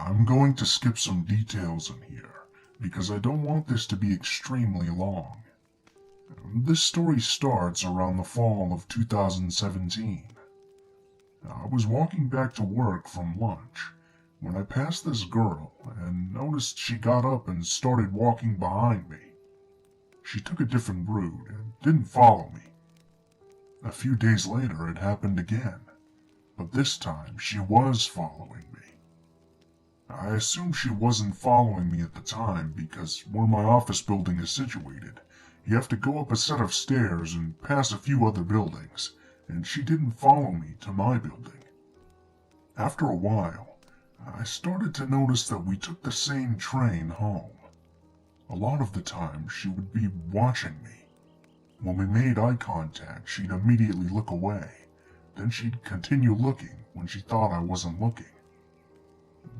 I'm going to skip some details in here, because I don't want this to be extremely long. This story starts around the fall of 2017. I was walking back to work from lunch when I passed this girl and noticed she got up and started walking behind me. She took a different route and didn't follow me. A few days later it happened again, but this time she was following me. I assumed she wasn't following me at the time because where my office building is situated, you have to go up a set of stairs and pass a few other buildings, and she didn't follow me to my building. After a while, I started to notice that we took the same train home. A lot of the time, she would be watching me. When we made eye contact, she'd immediately look away. Then she'd continue looking when she thought I wasn't looking.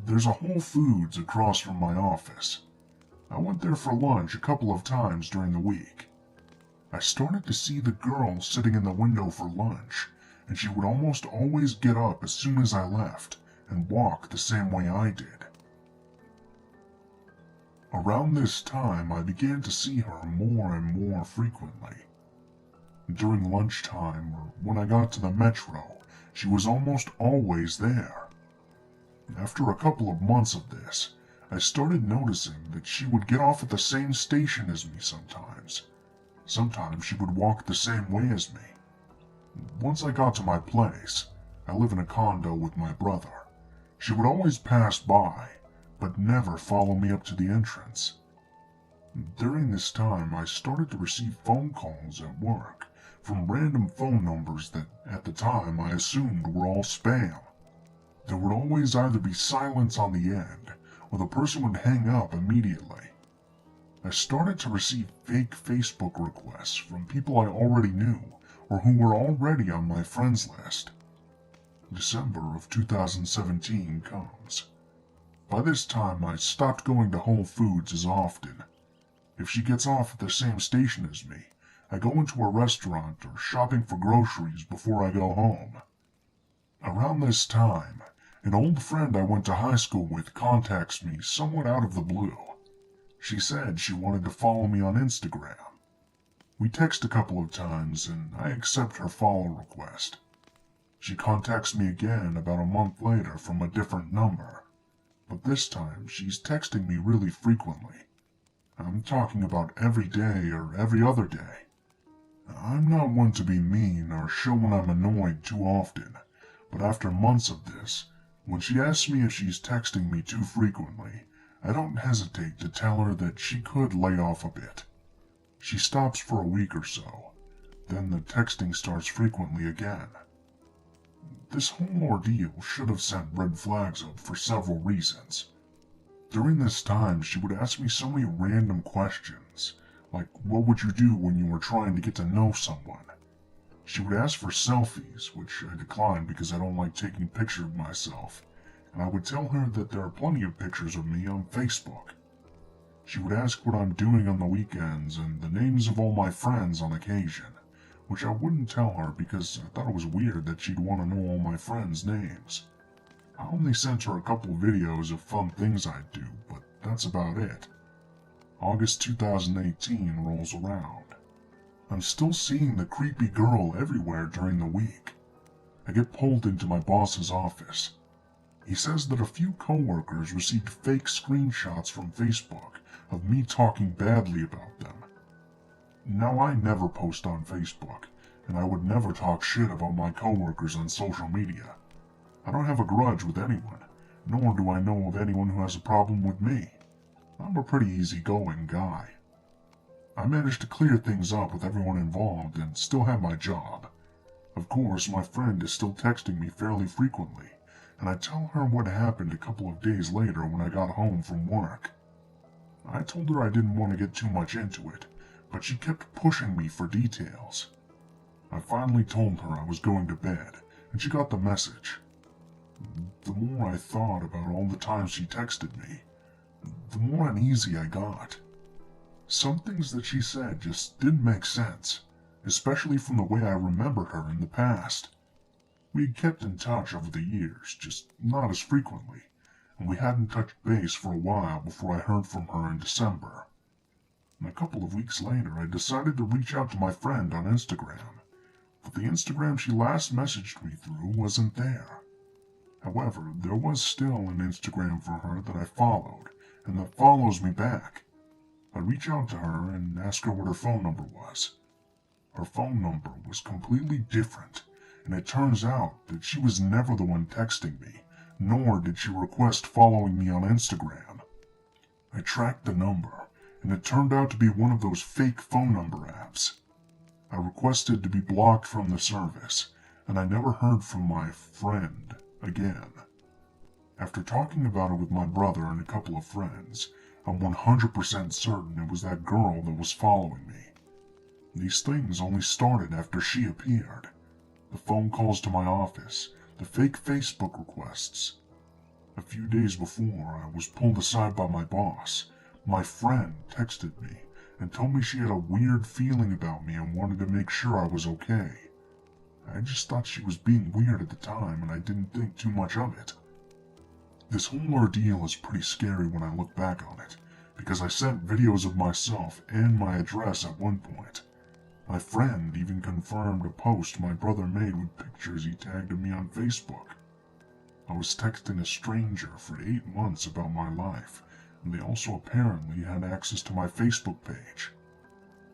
There's a Whole Foods across from my office. I went there for lunch a couple of times during the week. I started to see the girl sitting in the window for lunch, and she would almost always get up as soon as I left and walk the same way I did. Around this time, I began to see her more and more frequently. During lunchtime or when I got to the metro, she was almost always there. After a couple of months of this, I started noticing that she would get off at the same station as me sometimes. Sometimes she would walk the same way as me. Once I got to my place, I live in a condo with my brother. She would always pass by, but never follow me up to the entrance. During this time, I started to receive phone calls at work from random phone numbers that, at the time, I assumed were all spam. There would always either be silence on the end, or the person would hang up immediately. I started to receive fake Facebook requests from people I already knew, or who were already on my friends list. December of 2017 comes. By this time, I stopped going to Whole Foods as often. If she gets off at the same station as me, I go into a restaurant or shopping for groceries before I go home. Around this time, an old friend I went to high school with contacts me somewhat out of the blue. She said she wanted to follow me on Instagram. We text a couple of times and I accept her follow request. She contacts me again about a month later from a different number, but this time she's texting me really frequently. I'm talking about every day or every other day. I'm not one to be mean or show when I'm annoyed too often, but after months of this, when she asks me if she's texting me too frequently, I don't hesitate to tell her that she could lay off a bit. She stops for a week or so, then the texting starts frequently again. This whole ordeal should have sent red flags up for several reasons. During this time, she would ask me so many random questions, like what would you do when you were trying to get to know someone? She would ask for selfies, which I declined because I don't like taking pictures of myself, and I would tell her that there are plenty of pictures of me on Facebook. She would ask what I'm doing on the weekends and the names of all my friends on occasion, which I wouldn't tell her because I thought it was weird that she'd want to know all my friends' names. I only sent her a couple videos of fun things I'd do, but that's about it. August 2018 rolls around. I'm still seeing the creepy girl everywhere during the week. I get pulled into my boss's office. He says that a few coworkers received fake screenshots from Facebook of me talking badly about them. Now, I never post on Facebook, and I would never talk shit about my coworkers on social media. I don't have a grudge with anyone, nor do I know of anyone who has a problem with me. I'm a pretty easygoing guy. I managed to clear things up with everyone involved and still have my job. Of course, my friend is still texting me fairly frequently, and I tell her what happened a couple of days later when I got home from work. I told her I didn't want to get too much into it, but she kept pushing me for details. I finally told her I was going to bed, and she got the message. The more I thought about all the times she texted me, the more uneasy I got. Some things that she said just didn't make sense, especially from the way I remembered her in the past. We had kept in touch over the years, just not as frequently, and we hadn't touched base for a while before I heard from her in December. And a couple of weeks later, I decided to reach out to my friend on Instagram, but the Instagram she last messaged me through wasn't there. However, there was still an Instagram for her that I followed, and that follows me back. I reach out to her and ask her what her phone number was. Her phone number was completely different, and it turns out that she was never the one texting me, nor did she request following me on Instagram. I tracked the number, and it turned out to be one of those fake phone number apps. I requested to be blocked from the service, and I never heard from my friend again. After talking about it with my brother and a couple of friends, I'm 100% certain it was that girl that was following me. These things only started after she appeared. The phone calls to my office, the fake Facebook requests. A few days before, I was pulled aside by my boss. My friend texted me and told me she had a weird feeling about me and wanted to make sure I was okay. I just thought she was being weird at the time, and I didn't think too much of it. This whole ordeal is pretty scary when I look back on it, because I sent videos of myself and my address at one point. My friend even confirmed a post my brother made with pictures he tagged of me on Facebook. I was texting a stranger for 8 months about my life, and they also apparently had access to my Facebook page.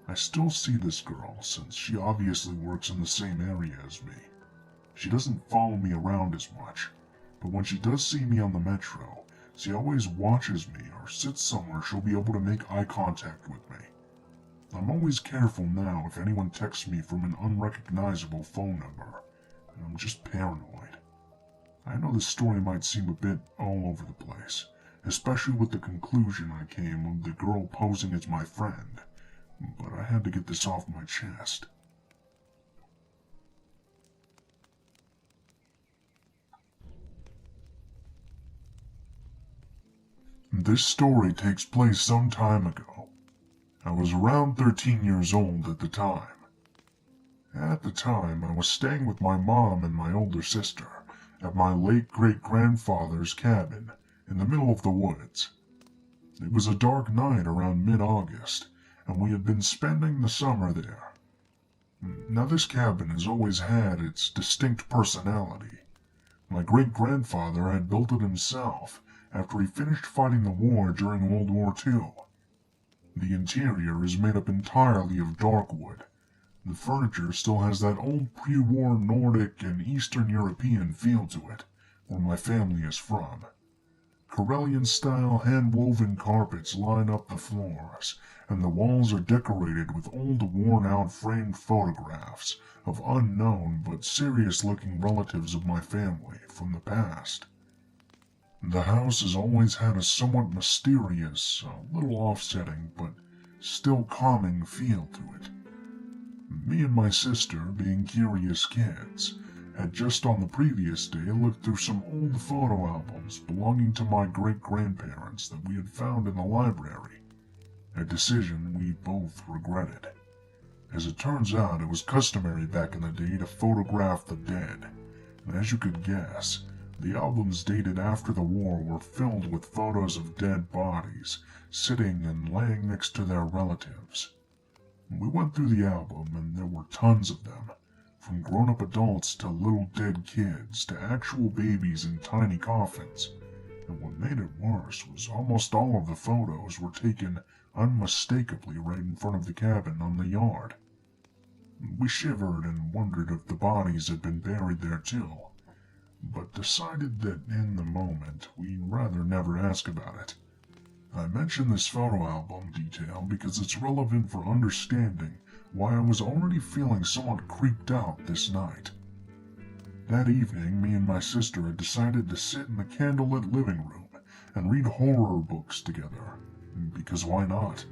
I still see this girl, since she obviously works in the same area as me. She doesn't follow me around as much, but when she does see me on the metro, she always watches me or sits somewhere she'll be able to make eye contact with me. I'm always careful now if anyone texts me from an unrecognizable phone number, and I'm just paranoid. I know this story might seem a bit all over the place, especially with the conclusion I came of the girl posing as my friend, but I had to get this off my chest. This story takes place some time ago. I was around 13 years old at the time. At the time, I was staying with my mom and my older sister at my late great-grandfather's cabin in the middle of the woods. It was a dark night around mid-August, and we had been spending the summer there. Now, this cabin has always had its distinct personality. My great-grandfather had built it himself after he finished fighting the war during World War II. The interior is made up entirely of dark wood. The furniture still has that old pre-war Nordic and Eastern European feel to it, where my family is from. Karelian-style hand-woven carpets line up the floors, and the walls are decorated with old worn-out framed photographs of unknown but serious-looking relatives of my family from the past. The house has always had a somewhat mysterious, a little offsetting, but still calming feel to it. Me and my sister, being curious kids, had just on the previous day looked through some old photo albums belonging to my great-grandparents that we had found in the library, a decision we both regretted. As it turns out, it was customary back in the day to photograph the dead, and as you could guess, the albums dated after the war were filled with photos of dead bodies sitting and laying next to their relatives. We went through the album, and there were tons of them, from grown-up adults to little dead kids to actual babies in tiny coffins. And what made it worse was almost all of the photos were taken unmistakably right in front of the cabin on the yard. We shivered and wondered if the bodies had been buried there too, but decided that in the moment we'd rather never ask about it. I mention this photo album detail because it's relevant for understanding why I was already feeling somewhat creeped out this night. That evening, me and my sister had decided to sit in the candlelit living room and read horror books together, because why not?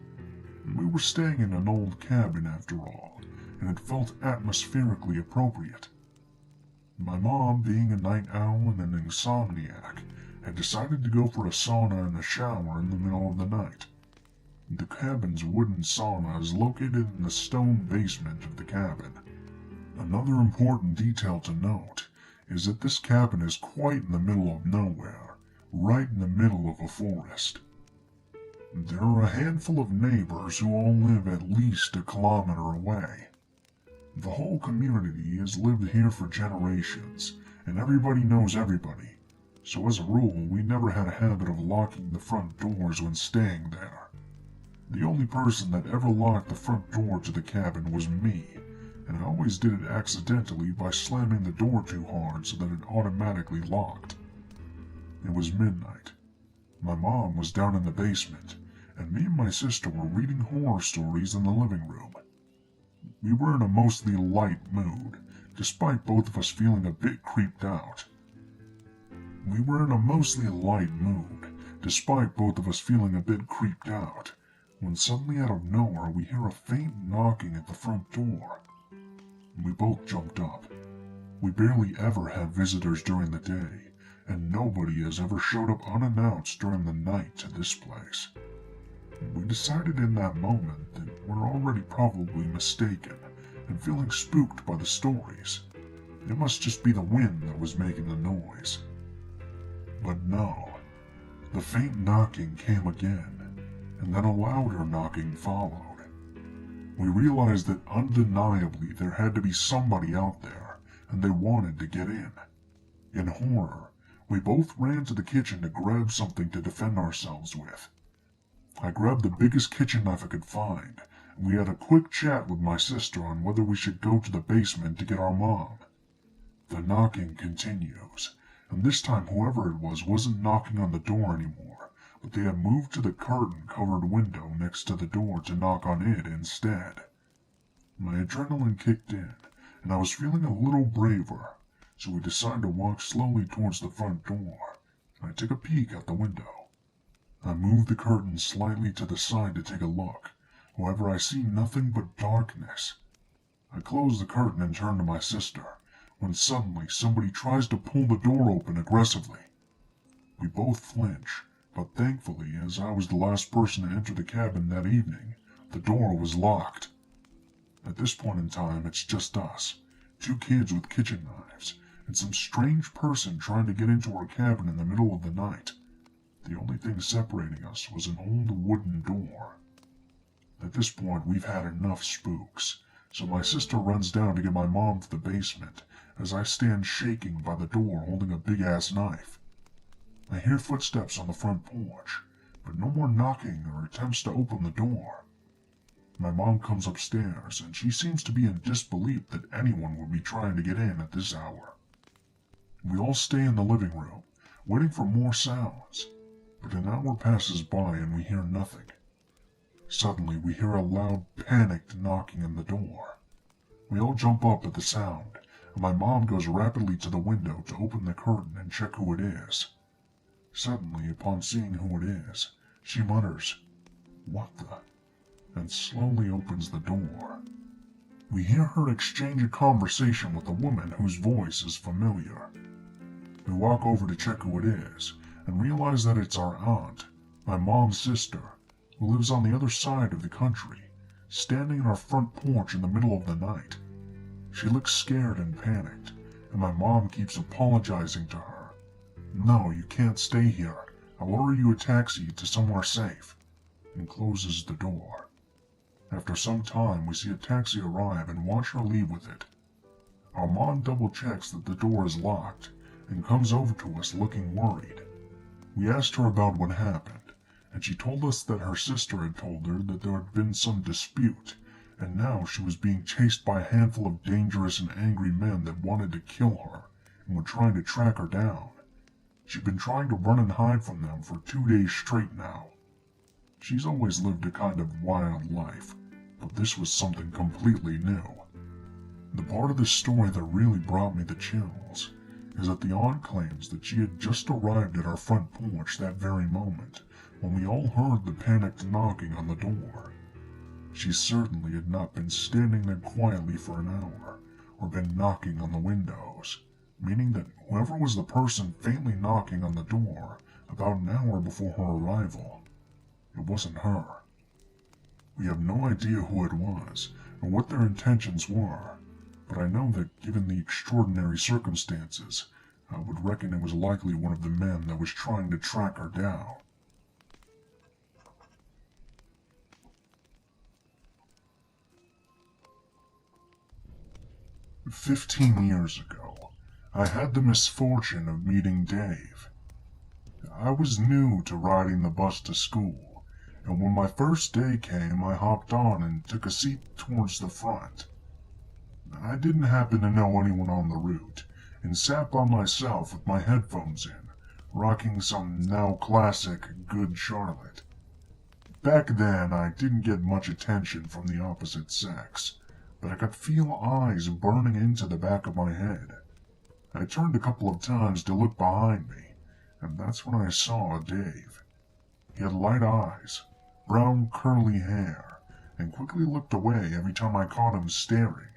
We were staying in an old cabin after all, and it felt atmospherically appropriate. My mom, being a night owl and an insomniac, had decided to go for a sauna and a shower in the middle of the night. The cabin's wooden sauna is located in the stone basement of the cabin. Another important detail to note is that this cabin is quite in the middle of nowhere, right in the middle of a forest. There are a handful of neighbors who all live at least a kilometer away. The whole community has lived here for generations, and everybody knows everybody, so as a rule we never had a habit of locking the front doors when staying there. The only person that ever locked the front door to the cabin was me, and I always did it accidentally by slamming the door too hard so that it automatically locked. It was midnight. My mom was down in the basement, and me and my sister were reading horror stories in the living room. We were in a mostly light mood, despite both of us feeling a bit creeped out. When suddenly out of nowhere we hear a faint knocking at the front door. We both jumped up. We barely ever have visitors during the day, and nobody has ever showed up unannounced during the night to this place. We decided in that moment that we're already probably mistaken and feeling spooked by the stories. It must just be the wind that was making the noise. But no, the faint knocking came again, and then a louder knocking followed. We realized that undeniably there had to be somebody out there, and they wanted to get in. In horror, we both ran to the kitchen to grab something to defend ourselves with. I grabbed the biggest kitchen knife I could find, and we had a quick chat with my sister on whether we should go to the basement to get our mom. The knocking continues, and this time whoever it was wasn't knocking on the door anymore, but they had moved to the curtain-covered window next to the door to knock on it instead. My adrenaline kicked in, and I was feeling a little braver, so we decided to walk slowly towards the front door. I took a peek out the window. I moved the curtain slightly to the side to take a look. However, I see nothing but darkness. I closed the curtain and turned to my sister, when suddenly somebody tries to pull the door open aggressively. We both flinch, but thankfully, as I was the last person to enter the cabin that evening, the door was locked. At this point in time, it's just us, two kids with kitchen knives, and some strange person trying to get into our cabin in the middle of the night. The only thing separating us was an old wooden door. At this point, we've had enough spooks, so my sister runs down to get my mom to the basement, as I stand shaking by the door holding a big-ass knife. I hear footsteps on the front porch, but no more knocking or attempts to open the door. My mom comes upstairs, and she seems to be in disbelief that anyone would be trying to get in at this hour. We all stay in the living room, waiting for more sounds, but an hour passes by and we hear nothing. Suddenly we hear a loud, panicked knocking on the door. We all jump up at the sound, and my mom goes rapidly to the window to open the curtain and check who it is. Suddenly, upon seeing who it is, she mutters, "What the?" and slowly opens the door. We hear her exchange a conversation with a woman whose voice is familiar. We walk over to check who it is, and realize that it's our aunt, my mom's sister, who lives on the other side of the country, standing on our front porch in the middle of the night. She looks scared and panicked, and my mom keeps apologizing to her. "No, you can't stay here. I'll order you a taxi to somewhere safe," and closes the door. After some time, we see a taxi arrive and watch her leave with it. Our mom double-checks that the door is locked, and comes over to us looking worried. We asked her about what happened, and she told us that her sister had told her that there had been some dispute, and now she was being chased by a handful of dangerous and angry men that wanted to kill her, and were trying to track her down. She'd been trying to run and hide from them for 2 days straight now. She's always lived a kind of wild life, but this was something completely new. The part of the story that really brought me the chills is that the aunt claims that she had just arrived at our front porch that very moment when we all heard the panicked knocking on the door. She certainly had not been standing there quietly for an hour, or been knocking on the windows, meaning that whoever was the person faintly knocking on the door about an hour before her arrival, it wasn't her. We have no idea who it was, or what their intentions were, but I know that given the extraordinary circumstances, I would reckon it was likely one of the men that was trying to track her down. "15 years ago, I had the misfortune of meeting Dave. I was new to riding the bus to school, and when my first day came, I hopped on and took a seat towards the front. I didn't happen to know anyone on the route, and sat by myself with my headphones in, rocking some now classic Good Charlotte. Back then, I didn't get much attention from the opposite sex, but I could feel eyes burning into the back of my head. I turned a couple of times to look behind me, and that's when I saw Dave. He had light eyes, brown curly hair, and quickly looked away every time I caught him staring.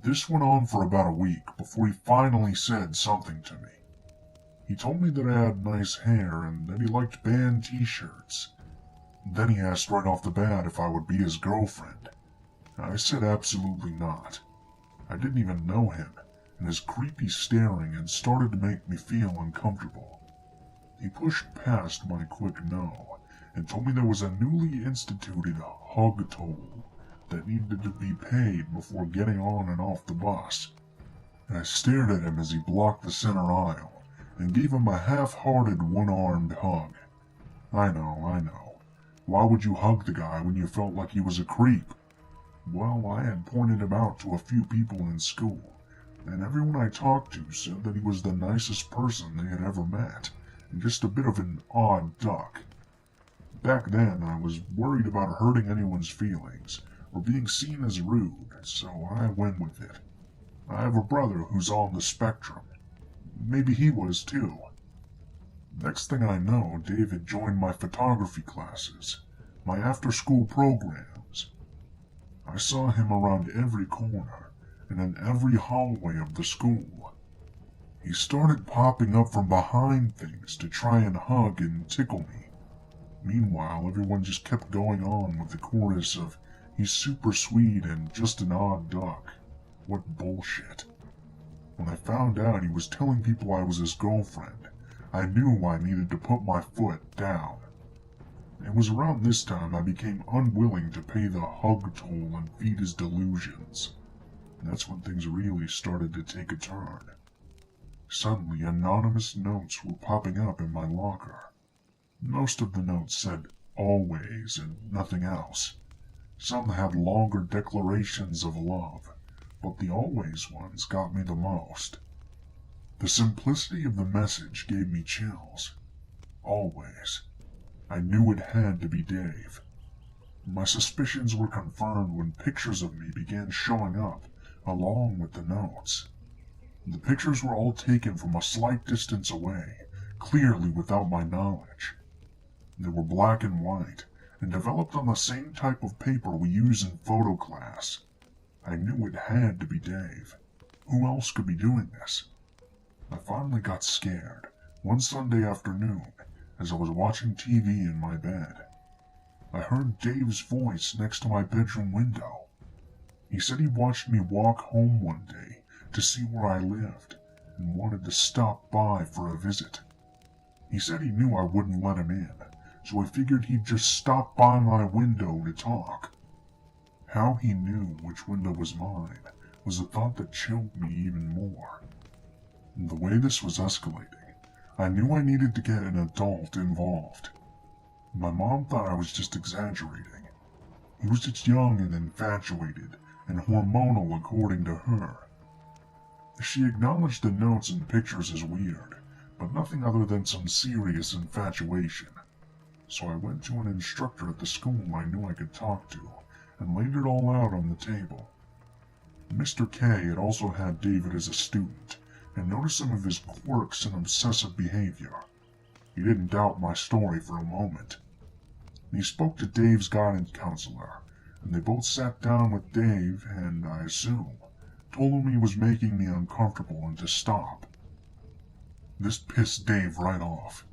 This went on for about a week before he finally said something to me. He told me that I had nice hair and that he liked band t-shirts. Then he asked right off the bat if I would be his girlfriend. I said absolutely not. I didn't even know him, and his creepy staring had started to make me feel uncomfortable. He pushed past my quick no, and told me there was a newly instituted hug toll that needed to be paid before getting on and off the bus. I stared at him as he blocked the center aisle, and gave him a half-hearted one-armed hug. I know. Why would you hug the guy when you felt like he was a creep? Well, I had pointed him out to a few people in school, and everyone I talked to said that he was the nicest person they had ever met, and just a bit of an odd duck. Back then, I was worried about hurting anyone's feelings, or being seen as rude, so I went with it. I have a brother who's on the spectrum. Maybe he was too. Next thing I know, David joined my photography classes, my after-school programs. I saw him around every corner, and in every hallway of the school. He started popping up from behind things to try and hug and tickle me. Meanwhile, everyone just kept going on with the chorus of, "He's super sweet and just an odd duck." What bullshit. When I found out he was telling people I was his girlfriend, I knew I needed to put my foot down. It was around this time I became unwilling to pay the hug toll and feed his delusions. That's when things really started to take a turn. Suddenly, anonymous notes were popping up in my locker. Most of the notes said "always" and nothing else. Some had longer declarations of love, but the "always" ones got me the most. The simplicity of the message gave me chills. Always. I knew it had to be Dave. My suspicions were confirmed when pictures of me began showing up, along with the notes. The pictures were all taken from a slight distance away, clearly without my knowledge. They were black and white, and developed on the same type of paper we use in photo class. I knew it had to be Dave. Who else could be doing this? I finally got scared, one Sunday afternoon, as I was watching TV in my bed. I heard Dave's voice next to my bedroom window. He said he watched me walk home one day to see where I lived, and wanted to stop by for a visit. He said he knew I wouldn't let him in, so I figured he'd just stop by my window to talk. How he knew which window was mine was a thought that chilled me even more. The way this was escalating, I knew I needed to get an adult involved. My mom thought I was just exaggerating. He was just young and infatuated, and hormonal according to her. She acknowledged the notes and pictures as weird, but nothing other than some serious infatuation. So I went to an instructor at the school I knew I could talk to, and laid it all out on the table. Mr. K had also had David as a student, and noticed some of his quirks and obsessive behavior. He didn't doubt my story for a moment. He spoke to Dave's guidance counselor, and they both sat down with Dave and, I assume, told him he was making me uncomfortable and to stop. This pissed Dave right off.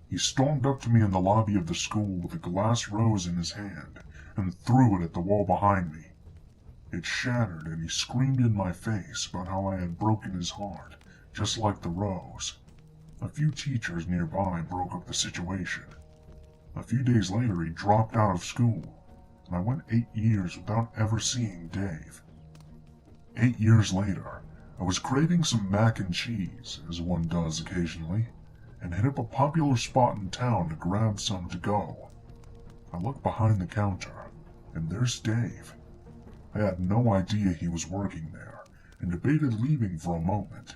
He stormed up to me in the lobby of the school with a glass rose in his hand, and threw it at the wall behind me. It shattered, and he screamed in my face about how I had broken his heart, just like the Rose. A few teachers nearby broke up the situation. A few days later, he dropped out of school, and I went 8 years without ever seeing Dave. 8 years later, I was craving some mac and cheese, as one does occasionally, and hit up a popular spot in town to grab some to go. I looked behind the counter, and there's Dave. I had no idea he was working there, and debated leaving for a moment.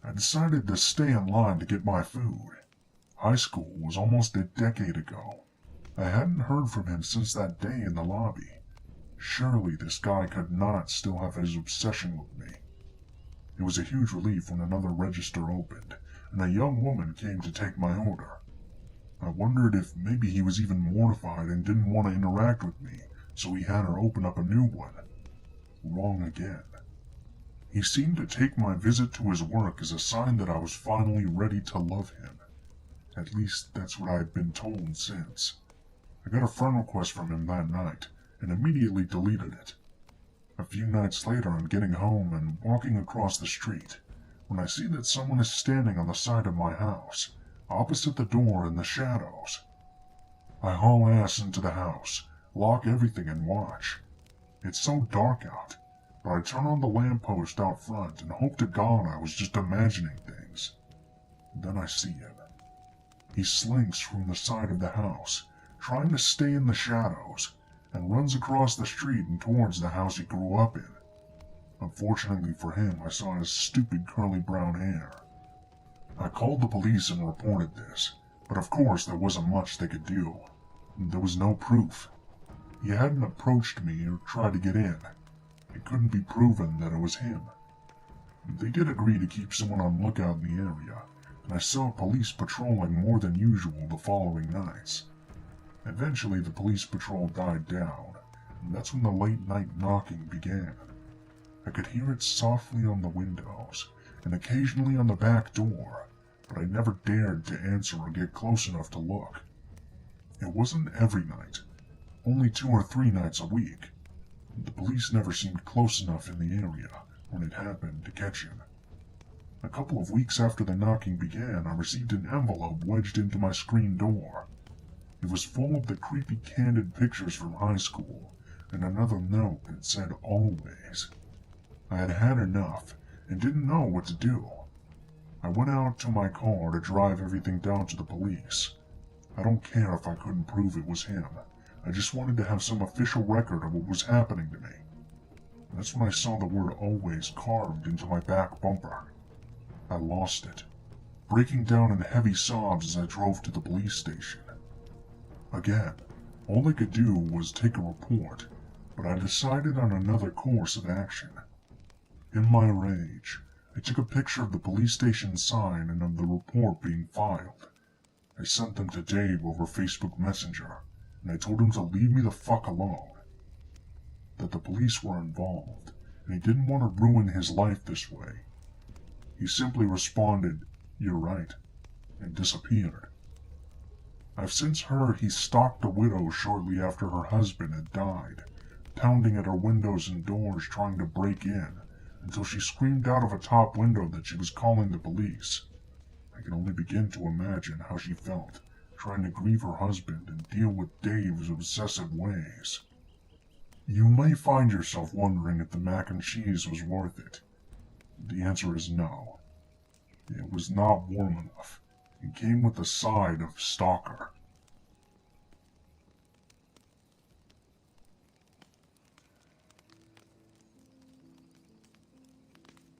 I decided to stay in line to get my food. High school was almost a decade ago. I hadn't heard from him since that day in the lobby. Surely this guy could not still have his obsession with me. It was a huge relief when another register opened, and a young woman came to take my order. I wondered if maybe he was even mortified and didn't want to interact with me, so he had her open up a new one. Wrong again. He seemed to take my visit to his work as a sign that I was finally ready to love him. At least that's what I had been told since. I got a friend request from him that night, and immediately deleted it. A few nights later, I'm getting home and walking across the street, when I see that someone is standing on the side of my house, opposite the door in the shadows. I haul ass into the house, lock everything and watch. It's so dark out, but I turn on the lamppost out front and hope to God I was just imagining things. Then I see him. He slinks from the side of the house, trying to stay in the shadows, and runs across the street and towards the house he grew up in. Unfortunately for him, I saw his stupid curly brown hair. I called the police and reported this, but of course there wasn't much they could do. There was no proof. He hadn't approached me or tried to get in. It couldn't be proven that it was him. They did agree to keep someone on lookout in the area, and I saw police patrolling more than usual the following nights. Eventually the police patrol died down, and that's when the late-night knocking began. I could hear it softly on the windows, and occasionally on the back door, but I never dared to answer or get close enough to look. It wasn't every night, only 2 or 3 nights a week. The police never seemed close enough in the area when it happened to catch him. A couple of weeks after the knocking began, I received an envelope wedged into my screen door. It was full of the creepy candid pictures from high school, and another note that said always. I had had enough, and didn't know what to do. I went out to my car to drive everything down to the police. I don't care if I couldn't prove it was him. I just wanted to have some official record of what was happening to me. That's when I saw the word always carved into my back bumper. I lost it, breaking down in heavy sobs as I drove to the police station. Again, all I could do was take a report, but I decided on another course of action. In my rage, I took a picture of the police station sign and of the report being filed. I sent them to Dave over Facebook Messenger, and I told him to leave me the fuck alone. That the police were involved, and he didn't want to ruin his life this way. He simply responded, "You're right," and disappeared. I've since heard he stalked a widow shortly after her husband had died, pounding at her windows and doors trying to break in, until she screamed out of a top window that she was calling the police. I can only begin to imagine how she felt, trying to grieve her husband and deal with Dave's obsessive ways. You may find yourself wondering if the mac and cheese was worth it. The answer is no. It was not warm enough, and came with a side of stalker.